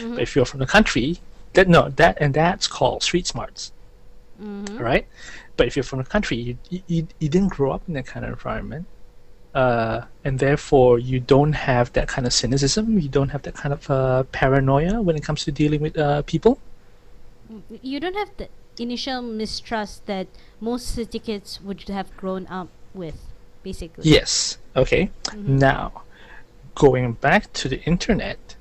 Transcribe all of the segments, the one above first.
But if you're from the country, that's called street smarts, right? But if you're from the country, you didn't grow up in that kind of environment, and therefore you don't have that kind of cynicism. You don't have that kind of paranoia when it comes to dealing with people. You don't have the initial mistrust that most city kids would have grown up with, basically. Yes. Okay. Now, going back to the internet,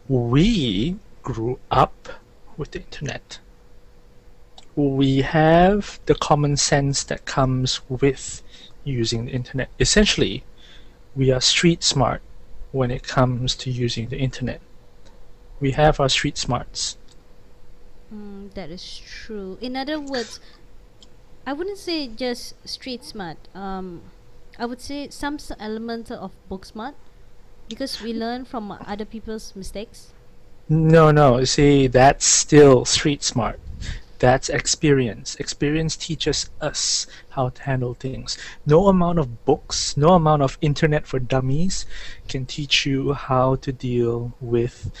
we grew up with the internet. We have the common sense that comes with using the internet. Essentially, we are street smart when it comes to using the internet. We have our street smarts. That is true. In other words, I wouldn't say just street smart. I would say some element of book smart, because we learn from other people's mistakes. No. See, that's still street smart. That's experience. Experience teaches us how to handle things. No amount of books, no amount of internet for dummies can teach you how to deal with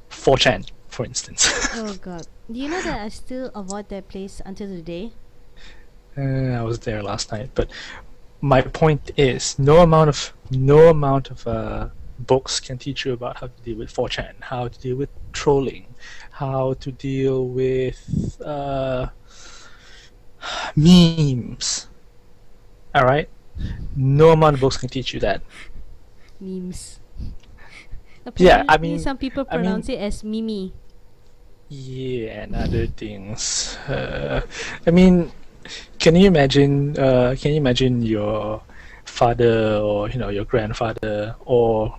4chan, for instance. Oh God! Do you know that I still avoid that place until today? I was there last night, but my point is, no amount of books can teach you about how to deal with 4chan, how to deal with trolling, how to deal with memes. All right, no amount of books can teach you that. Memes. Yeah, Apparently some people pronounce it as Mimi. Yeah, and other things. I mean, can you imagine? Can you imagine your father, or your grandfather, or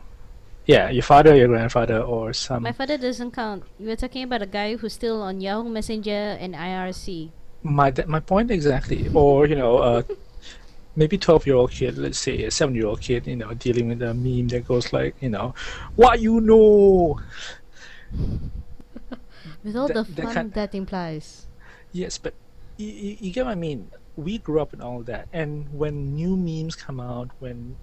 your father, your grandfather, or some. My father doesn't count. We're talking about a guy who's still on Yahoo Messenger and IRC. My point exactly, or maybe 12-year-old kid, let's say a 7-year-old kid, dealing with a meme that goes like, what you know. With all the fun that implies. Yes, but you get what I mean. We grew up in all of that, and when new memes come out, when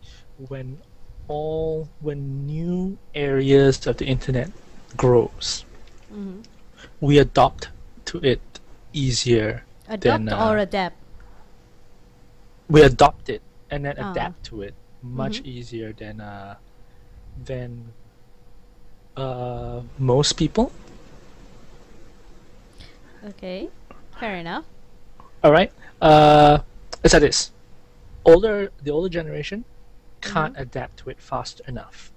new areas of the internet grows, we adopt to it easier. Or adapt? We adopt it and then adapt to it much easier than most people. Okay, fair enough. All right. It's like this. The older generation can't adapt to it fast enough.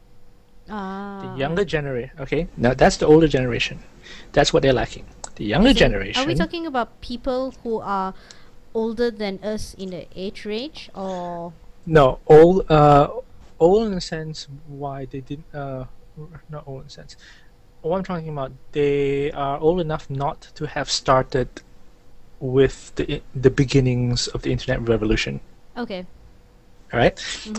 The younger generation, okay, now that's the older generation. That's what they're lacking. The younger generation. Are we talking about people who are older than us in the age range, or? No, old in the sense why they didn't. Not old in the sense. What I'm talking about, they are old enough not to have started with the beginnings of the internet revolution. Okay. All right,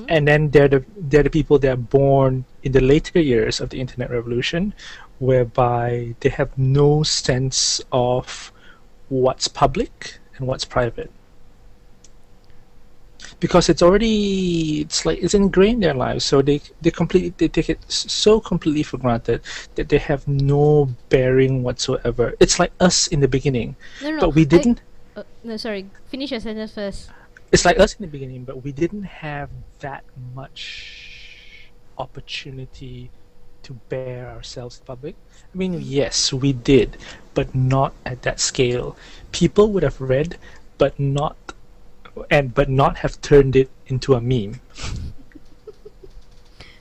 and then they're the people that are born in the later years of the internet revolution, whereby they have no sense of what's public and what's private, because it's ingrained in their lives. So they take it so completely for granted that they have no bearing whatsoever. It's like us in the beginning, but we didn't. No, sorry. Finish your sentence first. It's like us in the beginning, but we didn't have that much opportunity to bear ourselves in public. I mean, yes, we did, but not at that scale. People would have read, but not have turned it into a meme.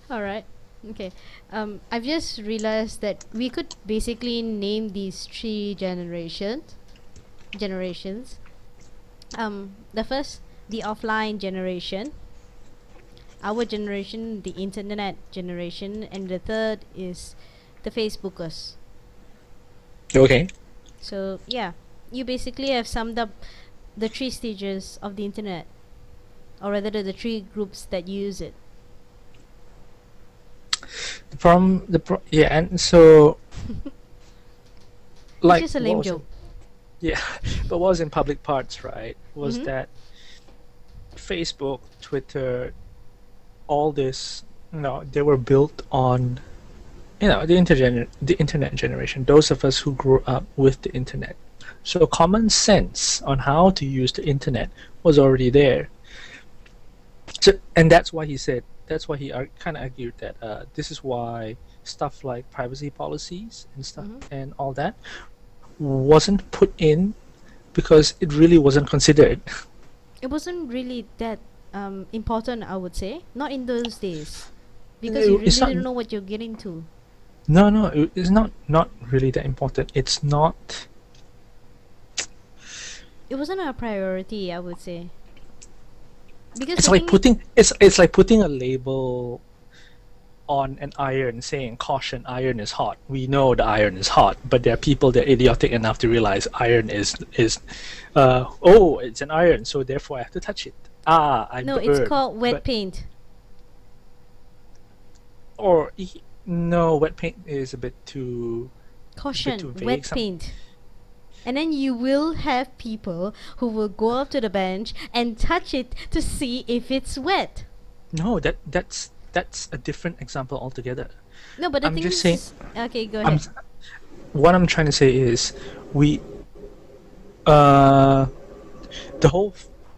All right. Okay. I've just realized that we could basically name these three generations. The first, the offline generation. Our generation, the internet generation, and the third is the Facebookers. Okay. So yeah, you basically have summed up the three stages of the internet, or rather the three groups that use it. And so like, it's just a lame joke. Yeah, but what was in public parts, right, was that Facebook, Twitter, all this, they were built on the internet generation, those of us who grew up with the internet. So common sense on how to use the internet was already there. So, and that's why he kind of argued that this is why stuff like privacy policies and stuff and all that wasn't put in because it really wasn't considered. It wasn't really that important, I would say. Not in those days. Because you really It's not. didn't know what you're getting to. No, it's not really that important. It's not. It wasn't a priority, I would say. Because It's the like thing putting it's like putting a label on an iron saying caution, iron is hot. We know the iron is hot, but there are people that are idiotic enough to realize iron is oh, it's an iron, so therefore I have to touch it. I no, it's burn. called wet But paint. no, wet paint is a bit too Caution, vague. wet paint. And then you will have people who will go up to the bench and touch it to see if it's wet. No, that's a different example altogether. No, but the I'm thing just is, saying. okay, go I'm ahead. what I'm trying to say is we uh the whole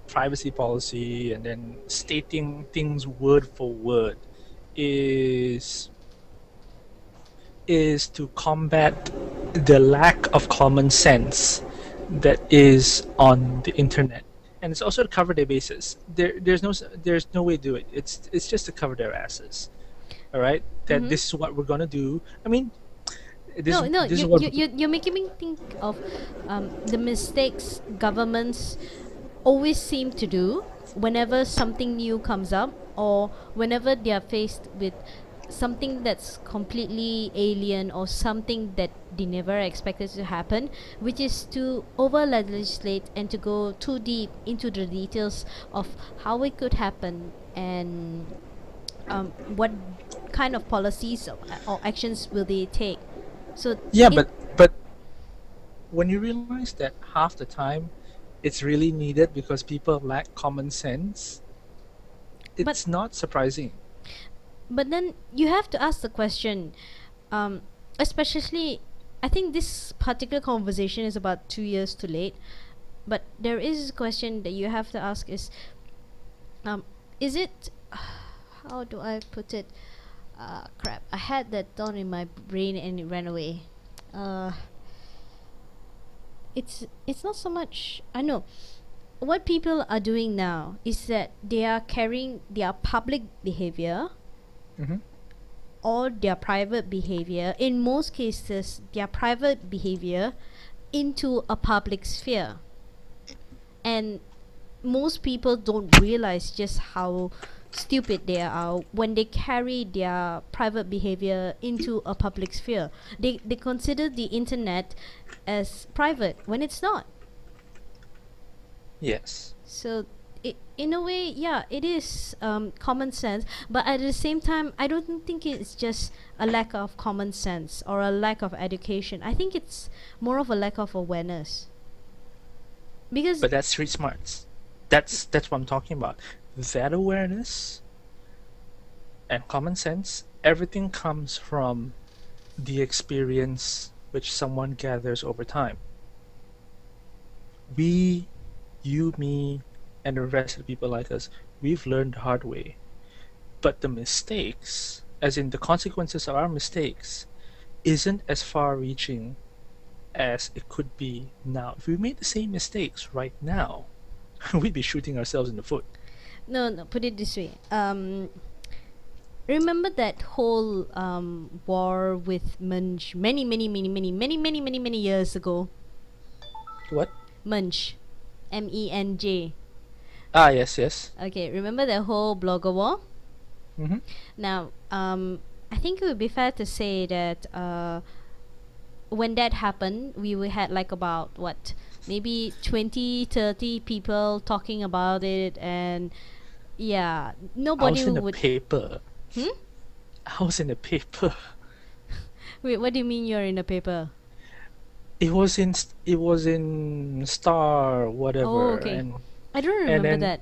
privacy policy and then stating things word for word is to combat the lack of common sense that is on the internet, and it's also to cover their bases. There's no way to do it. It's just to cover their asses. All right, that this is what we're gonna do. I mean, this is what You're making me think of the mistakes governments always seem to do whenever something new comes up or whenever they are faced with something that's completely alien or something that they never expected to happen, which is to over legislate and to go too deep into the details of how it could happen and what kind of policies or actions will they take. So yeah, it, but when you realize that half the time it's really needed because people lack common sense, but it's not surprising. but then you have to ask the question, especially I think this particular conversation is about 2 years too late, but there is a question that you have to ask is it how do I put it, crap, I had that thought in my brain and it ran away. uh, it's not so much, I know what people are doing now is that they are carrying their public behavior Hmm. or their private behavior, in most cases their private behavior, into a public sphere. And most people don't realize just how stupid they are when they carry their private behavior into a public sphere. They consider the internet as private when it's not. Yes. So in a way, yeah, it is common sense, but at the same time, I don't think it's just a lack of common sense or a lack of education. I think it's more of a lack of awareness. Because But that's street smarts. That's what I'm talking about. That awareness and common sense, everything comes from the experience which someone gathers over time. We, you, me, and the rest of the people like us, we've learned the hard way. But the mistakes, as in the consequences of our mistakes, isn't as far reaching as it could be now. If we made the same mistakes right now, we'd be shooting ourselves in the foot. no, put it this way. Remember that whole war with Munch many years ago. What? Munch, MENJ. Ah, yes. Okay, remember the whole blogger war? Mm-hmm. Now, I think it would be fair to say that when that happened, we had like about what, maybe 20, 30 people talking about it, and yeah, I nobody was in the would. paper. Hmm? I was in the paper. Wait, what do you mean you're in the paper? It was in Star Oh, whatever, okay. and I don't and remember then that.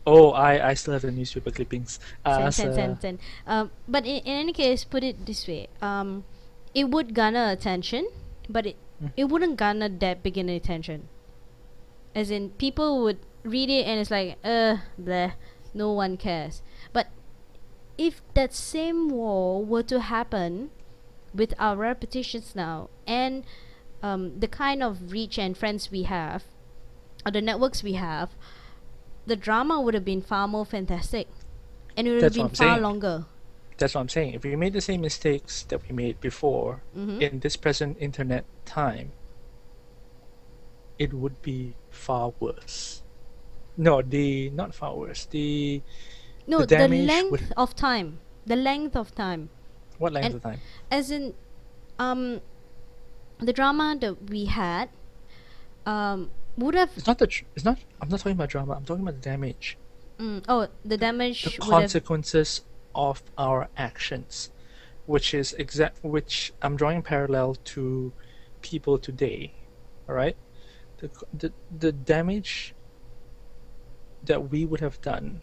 Oh, I still have the newspaper clippings. Send, send, So send, send. But in any case, put it this way. It would garner attention, but it wouldn't garner that big an attention. As in, people would read it and it's like, bleh, no one cares. But if that same war were to happen with our repetitions now and the kind of reach and friends we have, or the networks we have, the drama would have been far more fantastic, and it would have that's what been I'm far saying. longer. That's what I'm saying. If we made the same mistakes that we made before in this present internet time, it would be far worse. No, not far worse. The No, the damage would. length of time. The length of time. What length And of time? as in, um, the drama that we had would have. It's not the. It's not. I'm not talking about drama. I'm talking about the damage. Oh, the damage The would have. consequences of our actions, which I'm drawing parallel to people today. All right, the damage that we would have done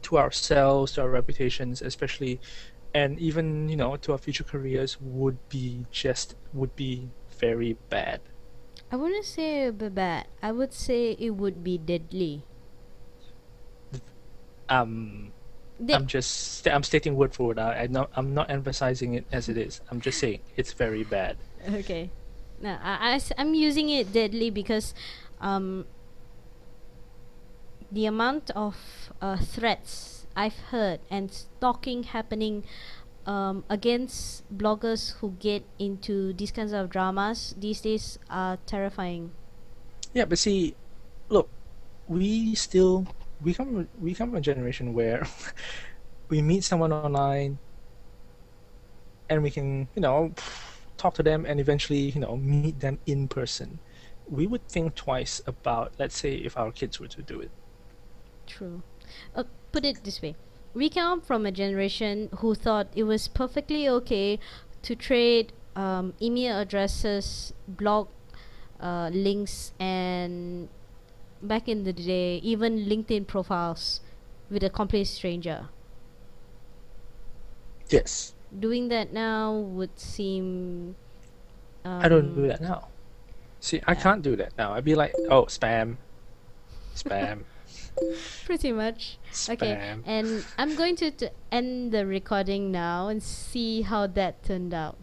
to ourselves, to our reputations, especially, and even to our future careers would be very bad. I wouldn't say it would be bad. I would say it would be deadly. I'm stating word for word. I'm not emphasizing it as it is. I'm just saying it's very bad. Okay. Now, I'm using it deadly because the amount of threats I've heard and stalking happening against bloggers who get into these kinds of dramas these days are terrifying. Yeah, but see, look, we come from a generation where we meet someone online and we can talk to them and eventually meet them in person. We would think twice about, let's say, if our kids were to do it. True. Put it this way. We come from a generation who thought it was perfectly okay to trade email addresses, blog links, and back in the day, even LinkedIn profiles with a complete stranger. Yes. Doing that now would seem. I don't do that now. See, I can't do that now. I'd be like, oh, spam. Pretty much. Spam. Okay, and I'm going to end the recording now and see how that turned out.